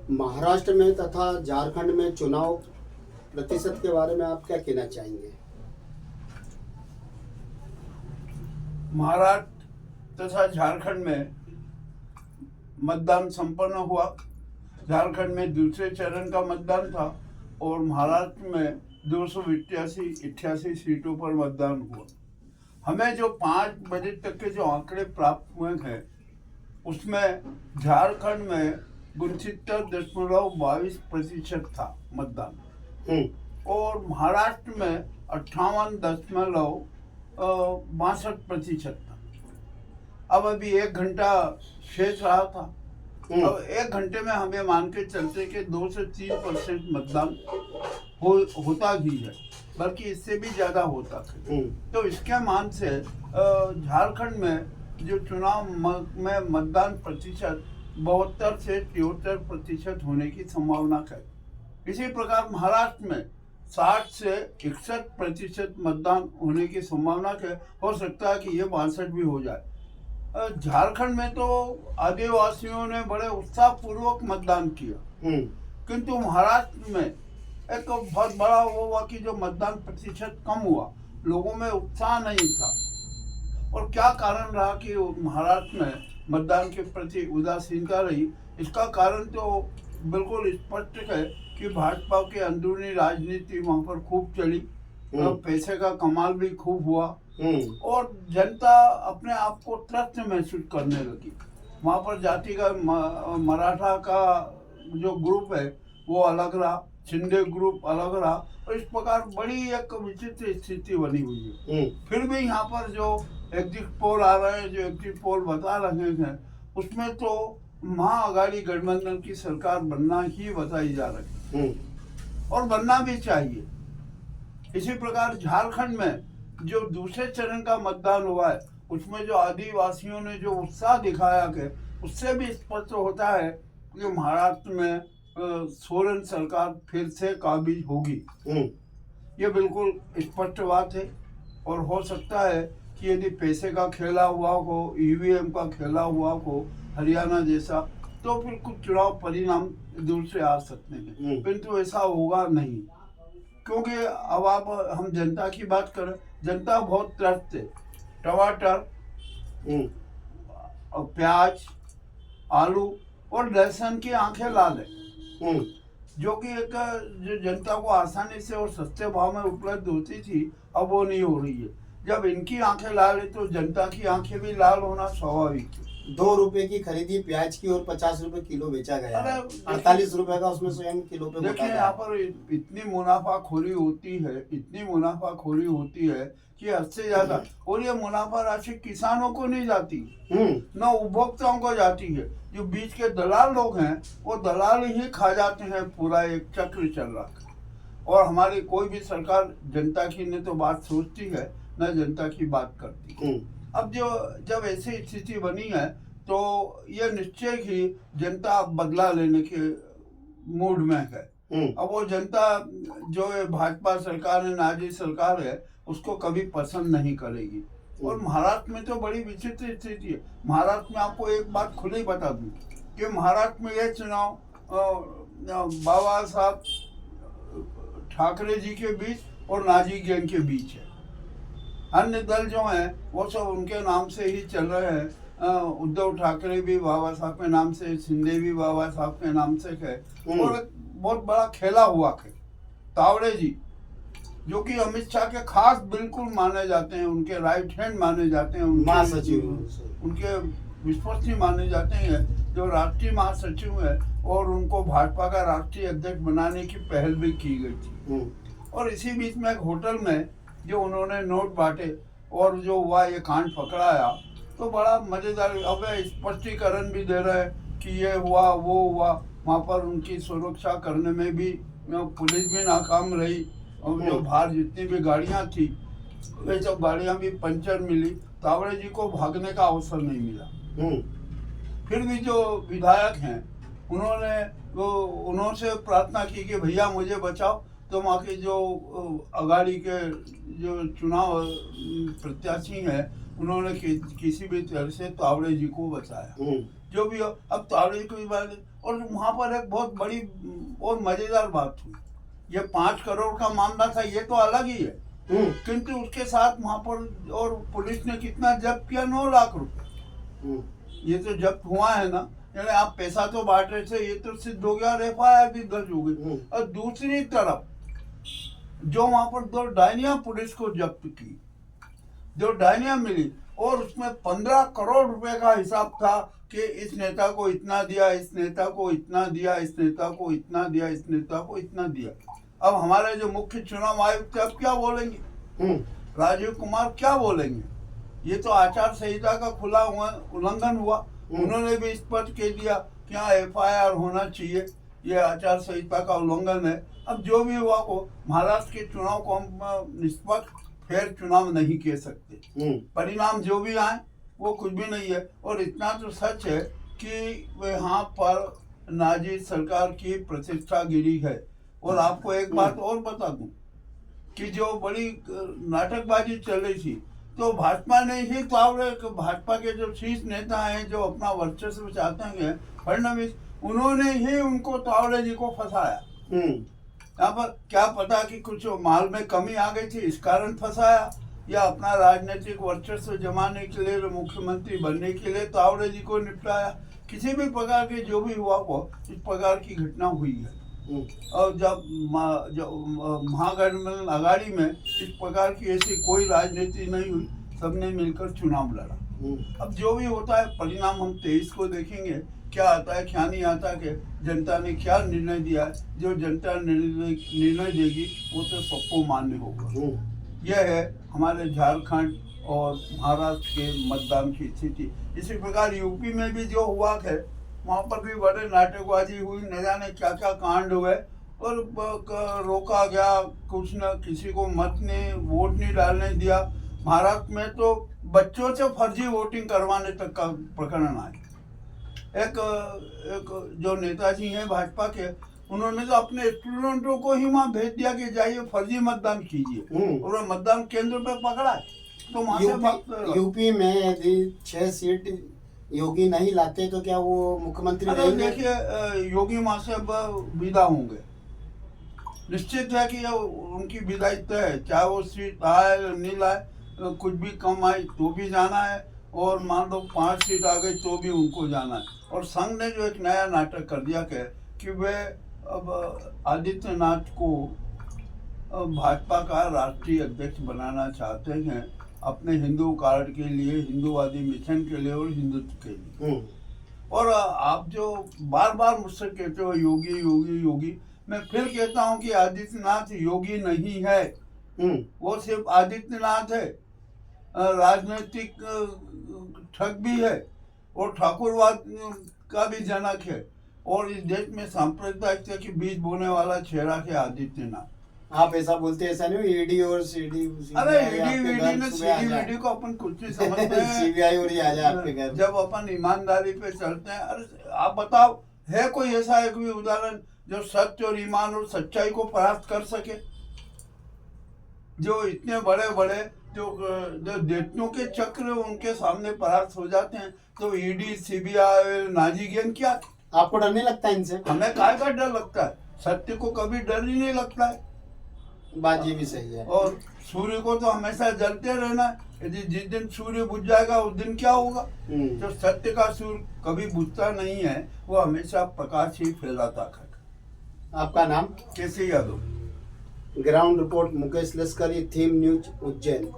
महाराष्ट्र में तथा झारखंड में चुनाव प्रतिशत के बारे में आप क्या कहना चाहेंगे? महाराष्ट्र तथा झारखंड में मतदान संपन्न हुआ। झारखंड में दूसरे चरण का मतदान था और महाराष्ट्र में 288 सीटों पर मतदान हुआ। हमें जो 5 बजे तक के जो आंकड़े प्राप्त हुए हैं उसमें झारखंड में 69.22% था मतदान और महाराष्ट्र में 58.62% था। अब अभी 1 घंटा शेष रहा था। अब 1 घंटे में हमें मान के चलते कि 2 से 3% मतदान होता ही है, बल्कि इससे भी ज्यादा होता है। तो इसके मान से झारखंड में जो चुनाव में मतदान प्रतिशत 72 से 73% होने की संभावना है। इसी प्रकार महाराष्ट्र में 60 से 61% मतदान होने की संभावना है। हो सकता है कि ये 62 भी हो जाए। झारखंड में तो आदिवासियों ने बड़े उत्साहपूर्वक मतदान किया, किंतु महाराष्ट्र में एक बहुत बड़ा वो हुआ कि जो मतदान प्रतिशत कम हुआ, लोगों में उत्साह नहीं था। और क्या कारण रहा कि महाराष्ट्र में मतदान के प्रति उदासीनता रही? इसका कारण तो बिल्कुल स्पष्ट है कि भाजपा की अंदरूनी राजनीति वहां पर खूब चली, पैसे का कमाल भी खूब हुआ और जनता अपने आप को त्रस्त महसूस करने लगी। वहां पर जाति का मराठा का जो ग्रुप है वो अलग रहा, शिंदे ग्रुप अलग रहा और इस प्रकार बड़ी एक विचित्र स्थिति बनी हुई है। फिर भी यहाँ पर जो एग्जिट पोल आ रहे हैं, जो एग्जिट पोल बता रहे हैं, उसमें तो महाअघाड़ी गठबंधन की सरकार बनना ही बताई जा रही है और बनना भी चाहिए। इसी प्रकार झारखंड में जो दूसरे चरण का मतदान हुआ है उसमें जो आदिवासियों ने जो उत्साह दिखाया है, उससे भी स्पष्ट होता है कि महाराष्ट्र में सोरेन सरकार फिर से काबिज होगी। ये बिल्कुल स्पष्ट बात है और हो सकता है कि यदि पैसे का खेला हुआ हो, ईवीएम का खेला हुआ हो हरियाणा जैसा, तो फिर कुछ चुनाव परिणाम दूर से आ सकते हैं, परंतु ऐसा होगा नहीं। क्योंकि अब आप हम जनता की बात करें, जनता बहुत त्रस्त है। टमाटर, प्याज, आलू और लहसुन की आंखें लाल है, जो कि एक जो जनता को आसानी से और सस्ते भाव में उपलब्ध होती थी, अब वो नहीं हो रही है। जब इनकी आंखें लाल है तो जनता की आंखें भी लाल होना स्वाभाविक है। 2 रुपए की खरीदी प्याज की और 50 रुपए किलो बेचा गया है। 48 रुपए का उसमें स्वयं किलो पे देखिए, यहाँ पर इतनी मुनाफाखोरी होती है, इतनी मुनाफाखोरी होती है कि हद से ज्यादा। और ये मुनाफा राशि किसानों को नहीं जाती, न उपभोक्ताओं को जाती है। जो बीच के दलाल लोग हैं वो दलाल ही खा जाते हैं। पूरा एक चक्र चल रहा है और हमारी कोई भी सरकार जनता की न तो बात सोचती है न जनता की बात करती है। अब जब ऐसी स्थिति बनी है तो ये निश्चय ही जनता बदला लेने के मूड में है। अब वो जनता जो भाजपा सरकार है, नाजी सरकार है, उसको कभी पसंद नहीं करेगी। और महाराष्ट्र में तो बड़ी विचित्र स्थिति है। महाराष्ट्र में आपको एक बात खुली बता दूं कि महाराष्ट्र में यह चुनाव बाबा साहब ठाकरे जी के बीच और नाजी गैंग के बीच है। अन्य दल जो हैं वो सब उनके नाम से ही चल रहे हैं। उद्धव ठाकरे भी बाबा साहब के नाम से, शिंदे भी बाबा साहब के नाम से है और बहुत बड़ा खेला हुआ है। तावड़े जी जो कि अमित शाह के खास बिल्कुल माने जाते हैं, उनके राइट हैंड माने जाते हैं, उनके विश्वसनीय माने जाते हैं, जो राष्ट्रीय महासचिव है और उनको भाजपा का राष्ट्रीय अध्यक्ष बनाने की पहल भी की गई थी। और इसी बीच में एक होटल में जो उन्होंने नोट बांटे और जो हुआ ये कांड पकड़ाया, तो बड़ा मजेदार। अब स्पष्टीकरण भी दे रहे हैं कि ये हुआ वो हुआ। वहाँ पर उनकी सुरक्षा करने में भी पुलिस भी नाकाम रही और जो बाहर जितनी भी गाड़ियाँ थी वे सब गाड़ियाँ भी पंचर मिली। तावड़े जी को भागने का अवसर नहीं मिला। फिर भी जो विधायक हैं उन्होंने प्रार्थना की कि भैया मुझे बचाओ। तो वहाँ के जो अघाड़ी के जो चुनाव प्रत्याशी हैं उन्होंने किसी भी तरह से तावड़े जी को बचाया। जो भी हो, अब तावड़े जी को बात, और वहां पर एक बहुत बड़ी और मजेदार बात हुई। ये 5 करोड़ का मामला था, ये तो अलग ही है, किंतु उसके साथ वहां पर और पुलिस ने कितना जब्त किया, 9 लाख रुपए। ये तो जब्त हुआ है ना, यानी आप पैसा तो बांट रहे थे, ये तो सिद्ध हो गया, एफआईआर भी दर्ज हो गई। और दूसरी तरफ जो वहां पर 2 डायनियां पुलिस को जब्त की, 2 डायनियां मिली, और उसमें 15 करोड़ रुपए का हिसाब था कि इस नेता को इतना दिया, इस नेता को इतना दिया, इस नेता को इतना दिया, इस नेता को इतना दिया। अब हमारे जो मुख्य चुनाव आयुक्त थे, अब क्या बोलेंगे? राजीव कुमार क्या बोलेंगे? ये तो आचार संहिता का खुला हुआ उल्लंघन हुआ। उन्होंने भी स्पष्ट कह दिया कि हाँ एफआईआर होना चाहिए, ये आचार संहिता का उल्लंघन है। अब जो भी हुआ को, महाराष्ट्र के चुनाव को हम निष्पक्ष फेयर चुनाव नहीं कह सकते। परिणाम जो भी आए वो कुछ भी नहीं है। और इतना तो सच है कि यहाँ पर नाजी सरकार की प्रतिष्ठा गिरी है। और आपको एक बात और बता दूं कि जो बड़ी नाटकबाजी चल रही थी, तो भाजपा ने ही तावड़े, भाजपा के जो शीर्ष नेता हैं जो अपना वर्चस्व चाहते हैं, फडणवीस, उन्होंने ही उनको तावड़े जी को फंसाया। यहाँ पर क्या पता कि कुछ माल में कमी आ गई थी, इस कारण फंसाया, या अपना राजनीतिक वर्चस्व जमाने के लिए, मुख्यमंत्री बनने के लिए तावड़े जी को निपटाया। किसी भी प्रकार के जो भी हुआ वो, इस प्रकार की घटना हुई है। और जब महागठबंधन आघाड़ी में इस प्रकार की ऐसी कोई राजनीति नहीं हुई, सबने मिलकर चुनाव लड़ा। अब जो भी होता है, परिणाम हम 23 को देखेंगे, क्या आता है क्या नहीं आता, कि जनता ने क्या निर्णय दिया है। जो जनता निर्णय देगी वो तो सबको मान्य होगा। यह है हमारे झारखंड और महाराष्ट्र के मतदान की स्थिति। इसी प्रकार यूपी में भी जो हुआ है, वहाँ पर भी बड़े नाटकबाजी हुई, न जाने क्या क्या कांड हुए, और रोका गया, कुछ न किसी को वोट नहीं डालने दिया। महाराष्ट्र में तो बच्चों से फर्जी वोटिंग करवाने तक का प्रकरण आया। एक जो नेताजी हैं भाजपा के, उन्होंने तो अपने स्टूडेंटों को ही वहाँ भेज दिया कि जाइए फर्जी मतदान कीजिए, और मतदान केंद्र पे पकड़ा है। तो वहाँ यूपी में यदि 6 सीट योगी नहीं लाते तो क्या वो मुख्यमंत्री रहेंगे? देखिए, योगी वहां से अब विदा होंगे, निश्चित है कि उनकी विदाई तय है। चाहे वो सीट आए नहीं लाए, कुछ भी कम आई तो भी जाना है, और मान लो 5 सीट आ गई तो भी उनको जाना है। और संघ ने जो एक नया नाटक कर दिया कि वे अब आदित्यनाथ को भाजपा का राष्ट्रीय अध्यक्ष बनाना चाहते हैं, अपने हिंदू कार्ड के लिए, हिंदूवादी मिशन के लिए और हिंदुत्व के लिए। और आप जो बार बार मुझसे कहते हो योगी योगी योगी, मैं फिर कहता हूं कि आदित्यनाथ योगी नहीं है, वो सिर्फ आदित्यनाथ है, राजनीतिक ठग भी है और ठाकुरवाद का भी जनक है, और इस देश में सांप्रदायिकता के बीज बोने वाला चेहरा है आदित्यनाथ। आप ऐसा बोलते, ऐसा नहीं हो ईडी और सीडी? अरे ईडी को अपन कुछ नहीं समझते हैं। सीबीआई और ये आ जाए आपके घर। जब अपन ईमानदारी पे चलते हैं, अरे आप बताओ, है कोई ऐसा एक भी उदाहरण जो सत्य और ईमान और सच्चाई को परास्त कर सके? जो इतने बड़े बड़े जो दैत्यों के चक्र उनके सामने परास्त हो जाते हैं, तो ईडी सीबीआई नाजी गेम क्या? आपको डर नहीं लगता इनसे? हमें काय का डर लगता है? सत्य को कभी डर ही नहीं लगता है। बात ये भी सही है। और सूर्य को तो हमेशा जलते रहना है, यदि जिस दिन सूर्य बुझ जाएगा उस दिन क्या होगा? जो सत्य का सूर्य कभी बुझता नहीं है, वो हमेशा प्रकाश ही फैलाता है। आपका नाम? केसी यादव। ग्राउंड रिपोर्ट मुकेश लश्करी, थीम न्यूज उज्जैन।